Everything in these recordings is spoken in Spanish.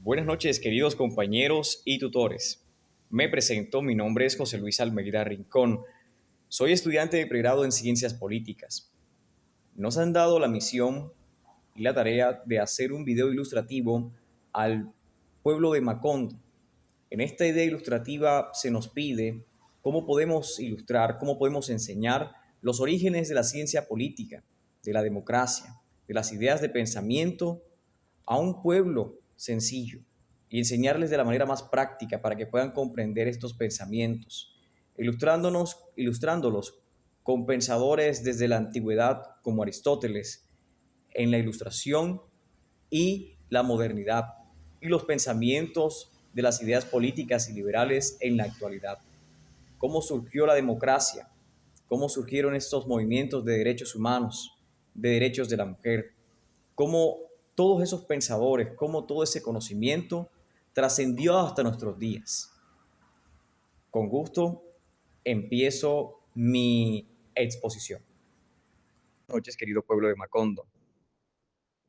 Buenas noches, queridos compañeros y tutores. Me presento, mi nombre es José Luis Almeida Rincón. Soy estudiante de pregrado en Ciencias Políticas. Nos han dado la misión y la tarea de hacer un video ilustrativo al pueblo de Macondo. En esta idea ilustrativa se nos pide cómo podemos ilustrar, cómo podemos enseñar los orígenes de la ciencia política, de la democracia, de las ideas de pensamiento a un pueblo sencillo y enseñarles de la manera más práctica para que puedan comprender estos pensamientos, ilustrándolos con pensadores desde la antigüedad como Aristóteles en la ilustración y la modernidad y los pensamientos de las ideas políticas y liberales en la actualidad. Cómo surgió la democracia, cómo surgieron estos movimientos de derechos humanos, de derechos de la mujer, cómo todos esos pensadores, cómo todo ese conocimiento trascendió hasta nuestros días. Con gusto, empiezo mi exposición. Buenas noches, querido pueblo de Macondo.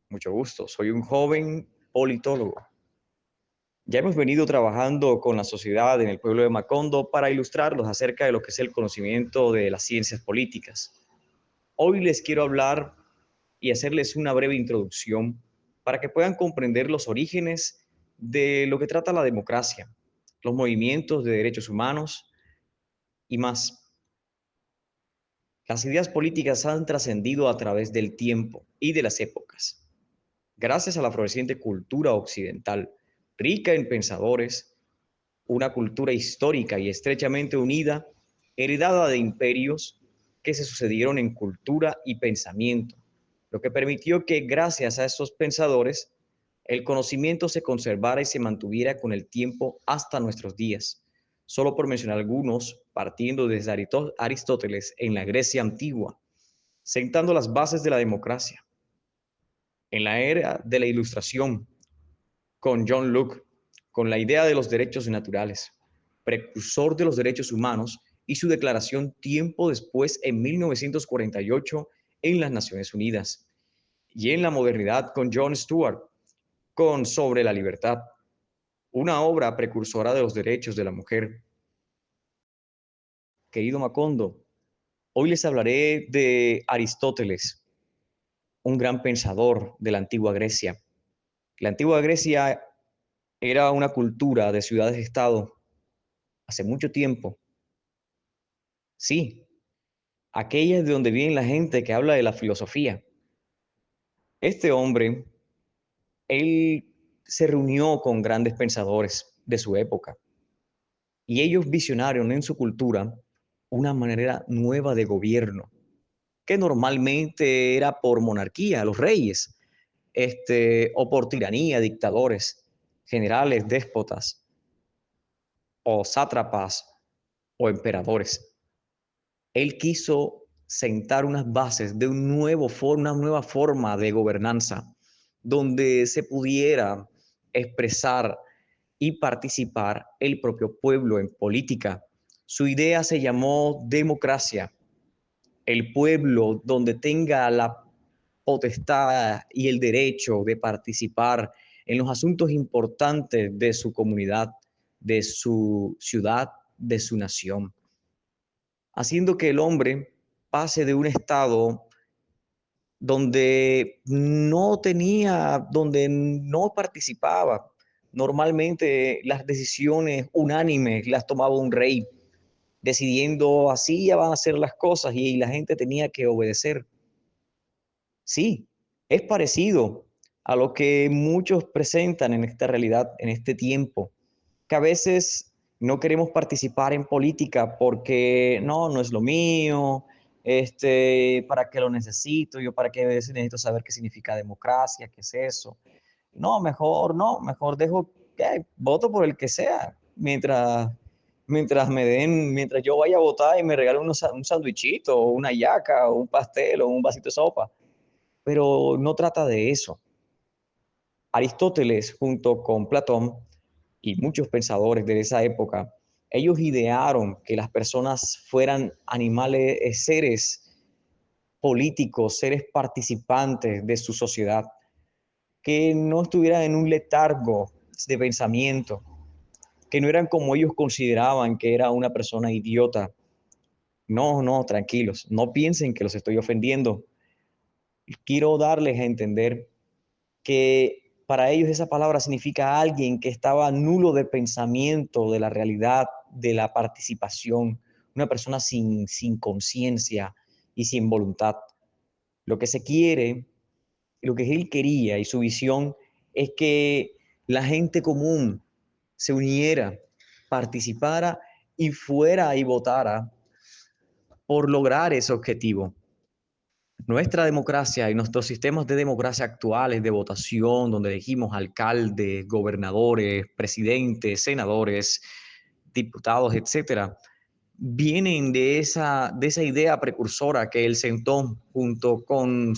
Mucho gusto, soy un joven politólogo. Ya hemos venido trabajando con la sociedad en el pueblo de Macondo para ilustrarlos acerca de lo que es el conocimiento de las ciencias políticas. Hoy les quiero hablar y hacerles una breve introducción para que puedan comprender los orígenes de lo que trata la democracia, los movimientos de derechos humanos y más. Las ideas políticas han trascendido a través del tiempo y de las épocas. Gracias a la floreciente cultura occidental, rica en pensadores, una cultura histórica y estrechamente unida, heredada de imperios que se sucedieron en cultura y pensamiento, lo que permitió que gracias a esos pensadores el conocimiento se conservara y se mantuviera con el tiempo hasta nuestros días. Solo por mencionar algunos, partiendo desde Aristóteles en la Grecia antigua, sentando las bases de la democracia. En la era de la Ilustración, con John Locke, con la idea de los derechos naturales, precursor de los derechos humanos, y su declaración tiempo después, en 1948, en las Naciones Unidas. Y en la modernidad, con Jon Stewart, con Sobre la Libertad, una obra precursora de los derechos de la mujer. Querido Macondo, hoy les hablaré de Aristóteles, un gran pensador de la antigua Grecia. La antigua Grecia era una cultura de ciudades-estado hace mucho tiempo. Sí, aquella es de donde viene la gente que habla de la filosofía. Este hombre, él se reunió con grandes pensadores de su época y ellos visionaron en su cultura una manera nueva de gobierno, que normalmente era por monarquía, los reyes, o por tiranía, dictadores, generales, déspotas, o sátrapas, o emperadores. Él quiso sentar unas bases de una nueva forma de gobernanza, donde se pudiera expresar y participar el propio pueblo en política. Su idea se llamó democracia, el pueblo donde tenga la potestad y el derecho de participar en los asuntos importantes de su comunidad, de su ciudad, de su nación, haciendo que el hombre pase de un estado donde no participaba. Normalmente las decisiones unánimes las tomaba un rey, decidiendo así ya van a ser las cosas y la gente tenía que obedecer. Sí, es parecido a lo que muchos presentan en esta realidad, en este tiempo, que a veces no queremos participar en política porque no es lo mío, para qué lo necesito, yo para qué necesito saber qué significa democracia, qué es eso. No, mejor dejo que voto por el que sea, mientras yo vaya a votar y me regalen un sandwichito, o una yaca, o un pastel, o un vasito de sopa. Pero no trata de eso. Aristóteles, junto con Platón y muchos pensadores de esa época, ellos idearon que las personas fueran animales, seres políticos, seres participantes de su sociedad, que no estuvieran en un letargo de pensamiento, que no eran como ellos consideraban que era una persona idiota. No, no, tranquilos, no piensen que los estoy ofendiendo. Quiero darles a entender que para ellos esa palabra significa alguien que estaba nulo de pensamiento, de la realidad, de la participación, una persona sin conciencia y sin voluntad. Lo que se quiere, lo que él quería y su visión es que la gente común se uniera, participara y fuera y votara por lograr ese objetivo. Nuestra democracia y nuestros sistemas de democracia actuales de votación, donde elegimos alcaldes, gobernadores, presidentes, senadores, diputados, etcétera, vienen de esa idea precursora que él sentó junto con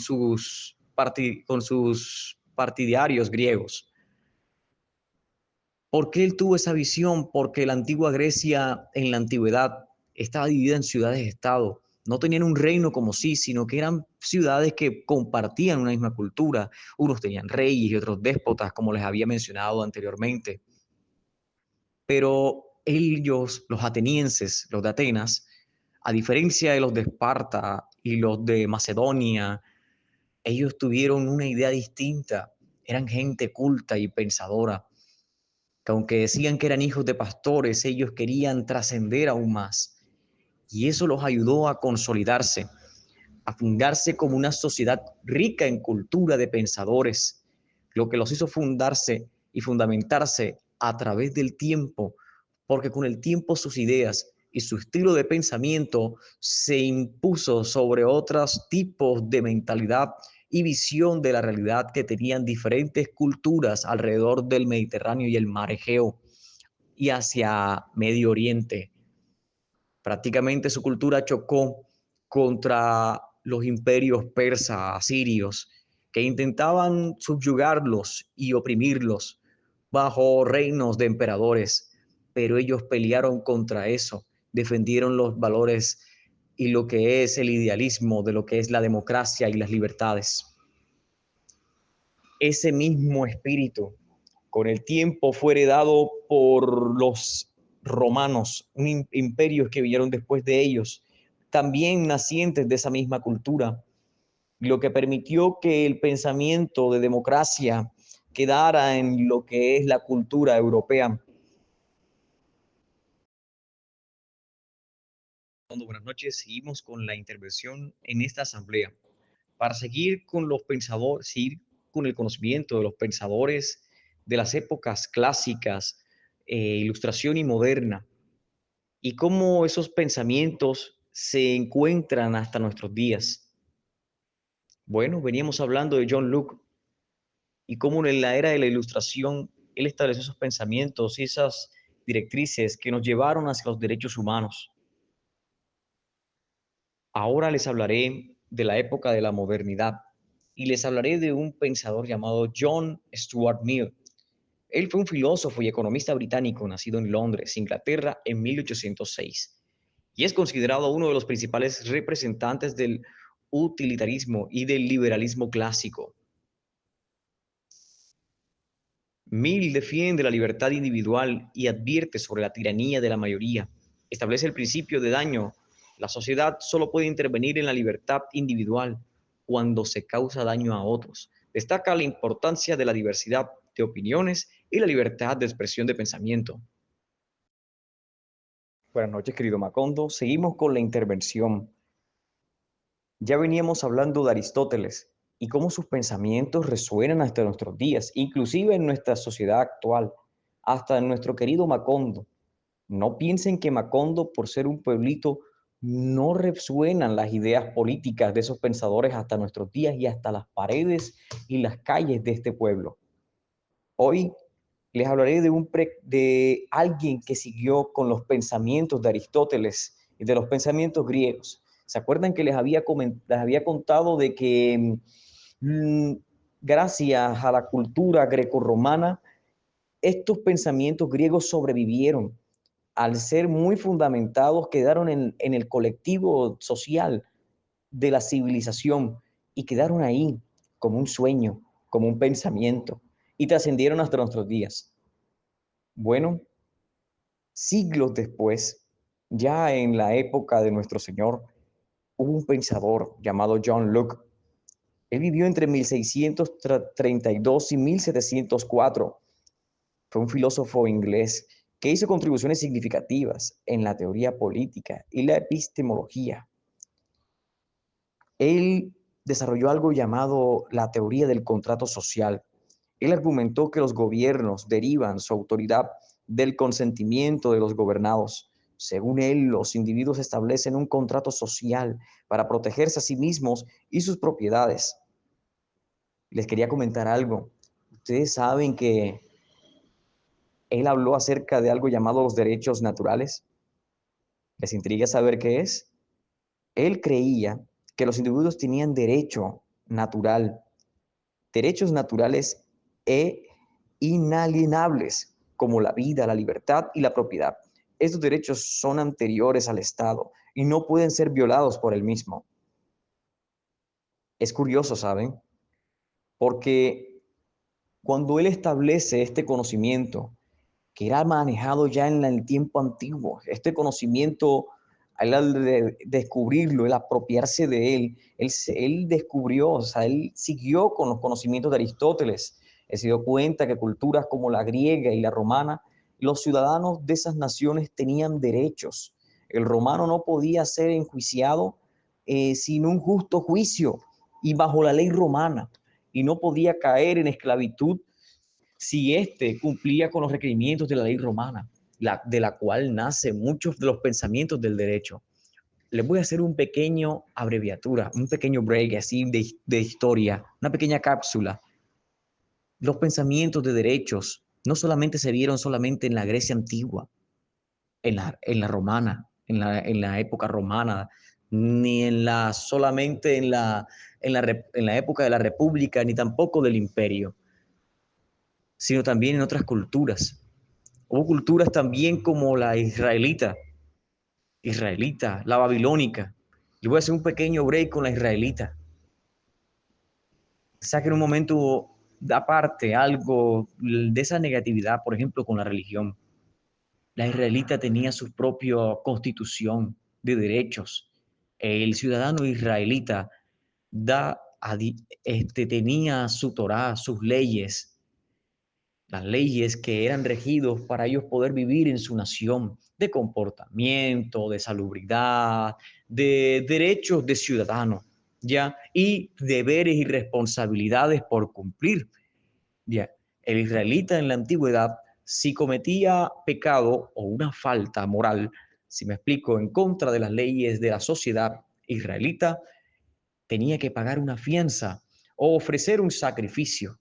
con sus partidarios griegos. ¿Por qué él tuvo esa visión? Porque la antigua Grecia en la antigüedad estaba dividida en ciudades-estado. No tenían un reino como sí, sino que eran ciudades que compartían una misma cultura. Unos tenían reyes y otros déspotas, como les había mencionado anteriormente. Pero ellos, los atenienses, los de Atenas, a diferencia de los de Esparta y los de Macedonia, ellos tuvieron una idea distinta. Eran gente culta y pensadora, que aunque decían que eran hijos de pastores, ellos querían trascender aún más. Y eso los ayudó a consolidarse, a fundarse como una sociedad rica en cultura de pensadores, lo que los hizo fundarse y fundamentarse a través del tiempo, porque con el tiempo sus ideas y su estilo de pensamiento se impuso sobre otros tipos de mentalidad y visión de la realidad que tenían diferentes culturas alrededor del Mediterráneo y el mar Egeo y hacia Medio Oriente. Prácticamente su cultura chocó contra los imperios persas, asirios, que intentaban subyugarlos y oprimirlos bajo reinos de emperadores, pero ellos pelearon contra eso, defendieron los valores y lo que es el idealismo de lo que es la democracia y las libertades. Ese mismo espíritu con el tiempo fue heredado por los romanos, un imperio que vinieron después de ellos, también nacientes de esa misma cultura, lo que permitió que el pensamiento de democracia quedara en lo que es la cultura europea. Buenas noches, seguimos con la intervención en esta asamblea para seguir con los pensadores, seguir con el conocimiento de los pensadores de las épocas clásicas, ilustración y moderna, y cómo esos pensamientos se encuentran hasta nuestros días. Bueno, veníamos hablando de John Locke y cómo en la era de la ilustración él estableció esos pensamientos y esas directrices que nos llevaron hacia los derechos humanos. Ahora les hablaré de la época de la modernidad y les hablaré de un pensador llamado John Stuart Mill. Él fue un filósofo y economista británico nacido en Londres, Inglaterra, en 1806 y es considerado uno de los principales representantes del utilitarismo y del liberalismo clásico. Mill defiende la libertad individual y advierte sobre la tiranía de la mayoría. Establece el principio de daño. La sociedad solo puede intervenir en la libertad individual cuando se causa daño a otros. Destaca la importancia de la diversidad de opiniones y la libertad de expresión de pensamiento. Buenas noches, querido Macondo. Seguimos con la intervención. Ya veníamos hablando de Aristóteles y cómo sus pensamientos resuenan hasta nuestros días, inclusive en nuestra sociedad actual, hasta en nuestro querido Macondo. No piensen que Macondo, por ser un pueblito, no resuenan las ideas políticas de esos pensadores hasta nuestros días y hasta las paredes y las calles de este pueblo. Hoy les hablaré de alguien que siguió con los pensamientos de Aristóteles y de los pensamientos griegos. ¿Se acuerdan que les había contado de que gracias a la cultura grecorromana, estos pensamientos griegos sobrevivieron? Al ser muy fundamentados, quedaron en el colectivo social de la civilización y quedaron ahí como un sueño, como un pensamiento y trascendieron hasta nuestros días. Bueno, siglos después, ya en la época de nuestro Señor, hubo un pensador llamado John Locke. Él vivió entre 1632 y 1704. Fue un filósofo inglés que hizo contribuciones significativas en la teoría política y la epistemología. Él desarrolló algo llamado la teoría del contrato social. Él argumentó que los gobiernos derivan su autoridad del consentimiento de los gobernados. Según él, los individuos establecen un contrato social para protegerse a sí mismos y sus propiedades. Les quería comentar algo. Ustedes saben que él habló acerca de algo llamado los derechos naturales. ¿Les intriga saber qué es? Él creía que los individuos tenían derecho natural, derechos naturales e inalienables, como la vida, la libertad y la propiedad. Estos derechos son anteriores al Estado y no pueden ser violados por él mismo. Es curioso, ¿saben? Porque cuando él establece este conocimiento, que era manejado ya en el tiempo antiguo, este conocimiento, al descubrirlo, el apropiarse de él descubrió, o sea, él siguió con los conocimientos de Aristóteles. Él se dio cuenta que culturas como la griega y la romana, los ciudadanos de esas naciones tenían derechos. El romano no podía ser enjuiciado sin un justo juicio y bajo la ley romana, y no podía caer en esclavitud si éste cumplía con los requerimientos de la ley romana, de la cual nacen muchos de los pensamientos del derecho. Les voy a hacer un pequeño abreviatura, un pequeño break así de historia, una pequeña cápsula. Los pensamientos de derechos no solamente se vieron solamente en la Grecia antigua, en la romana, en la época romana, ni solamente en la época de la República, ni tampoco del Imperio, sino también en otras culturas. Hubo culturas también como la israelita, la babilónica. Y voy a hacer un pequeño break con la israelita. Saquen un momento aparte algo de esa negatividad, por ejemplo, con la religión. La israelita tenía su propia constitución de derechos. El ciudadano israelita tenía su Torá, sus leyes, las leyes que eran regidos para ellos poder vivir en su nación, de comportamiento, de salubridad, de derechos de ciudadano, ¿ya? Y deberes y responsabilidades por cumplir, ¿ya? El israelita en la antigüedad, si cometía pecado o una falta moral, si me explico, en contra de las leyes de la sociedad israelita, tenía que pagar una fianza o ofrecer un sacrificio.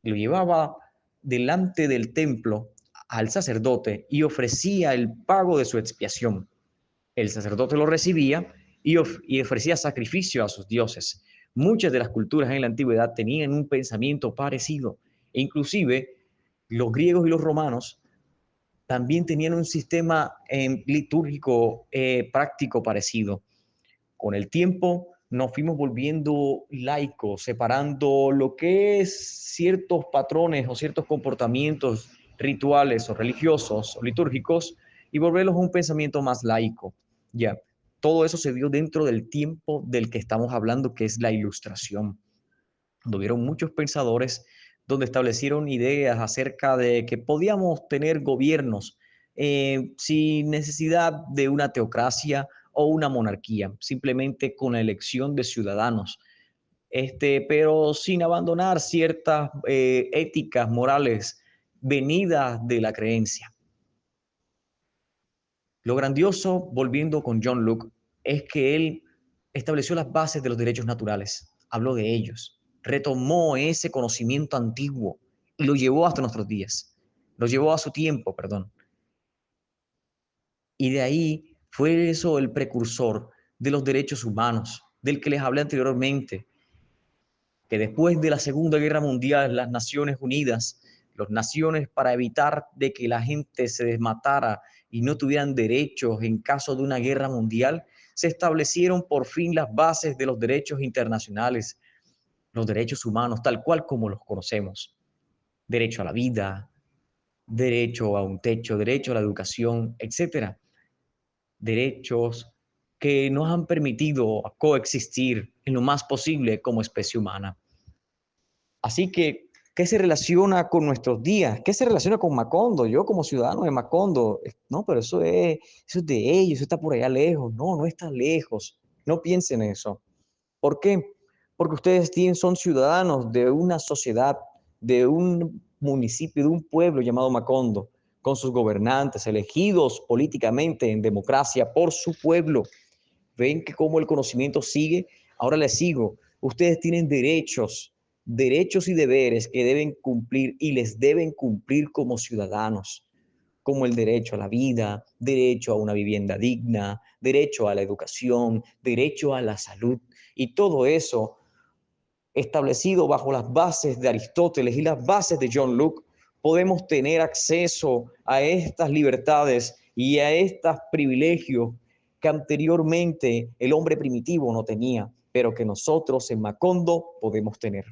Lo llevaba delante del templo al sacerdote y ofrecía el pago de su expiación. El sacerdote lo recibía y ofrecía sacrificio a sus dioses. Muchas de las culturas en la antigüedad tenían un pensamiento parecido. E inclusive los griegos y los romanos también tenían un sistema litúrgico práctico parecido. Con el tiempo nos fuimos volviendo laicos, separando lo que es ciertos patrones o ciertos comportamientos rituales o religiosos o litúrgicos y volverlos a un pensamiento más laico. Ya, todo eso se dio dentro del tiempo del que estamos hablando, que es la Ilustración, donde hubieron muchos pensadores donde establecieron ideas acerca de que podíamos tener gobiernos sin necesidad de una teocracia o una monarquía, simplemente con la elección de ciudadanos, pero sin abandonar ciertas éticas morales venidas de la creencia. Lo grandioso, volviendo con John Locke, es que él estableció las bases de los derechos naturales, habló de ellos, retomó ese conocimiento antiguo y lo llevó hasta nuestros días, lo llevó a su tiempo, perdón. Y de ahí fue eso el precursor de los derechos humanos, del que les hablé anteriormente, que después de la Segunda Guerra Mundial, las Naciones Unidas, las naciones para evitar de que la gente se desmatara y no tuvieran derechos en caso de una guerra mundial, se establecieron por fin las bases de los derechos internacionales, los derechos humanos, tal cual como los conocemos. Derecho a la vida, derecho a un techo, derecho a la educación, etcétera. Derechos que nos han permitido coexistir en lo más posible como especie humana. Así que, ¿qué se relaciona con nuestros días? ¿Qué se relaciona con Macondo? Yo como ciudadano de Macondo, no, pero eso es de ellos, eso está por allá lejos. No, no está lejos. No piensen eso. ¿Por qué? Porque ustedes son ciudadanos de una sociedad, de un municipio, de un pueblo llamado Macondo, con sus gobernantes elegidos políticamente en democracia por su pueblo. Ven que cómo el conocimiento sigue. Ahora les sigo. Ustedes tienen derechos, derechos y deberes que deben cumplir y les deben cumplir como ciudadanos, como el derecho a la vida, derecho a una vivienda digna, derecho a la educación, derecho a la salud. Y todo eso establecido bajo las bases de Aristóteles y las bases de John Locke, podemos tener acceso a estas libertades y a estos privilegios que anteriormente el hombre primitivo no tenía, pero que nosotros en Macondo podemos tener.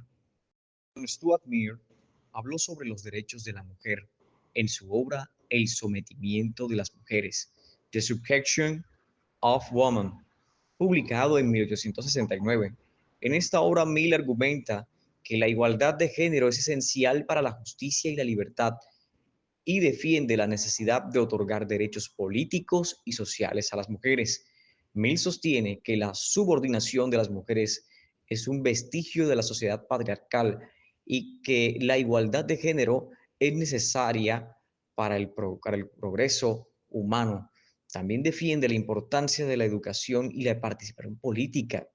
Stuart Mill habló sobre los derechos de la mujer en su obra El sometimiento de las mujeres, The Subjection of Woman, publicado en 1869. En esta obra, Mill argumenta que la igualdad de género es esencial para la justicia y la libertad y defiende la necesidad de otorgar derechos políticos y sociales a las mujeres. Mill sostiene que la subordinación de las mujeres es un vestigio de la sociedad patriarcal y que la igualdad de género es necesaria para el progreso humano. También defiende la importancia de la educación y la participación política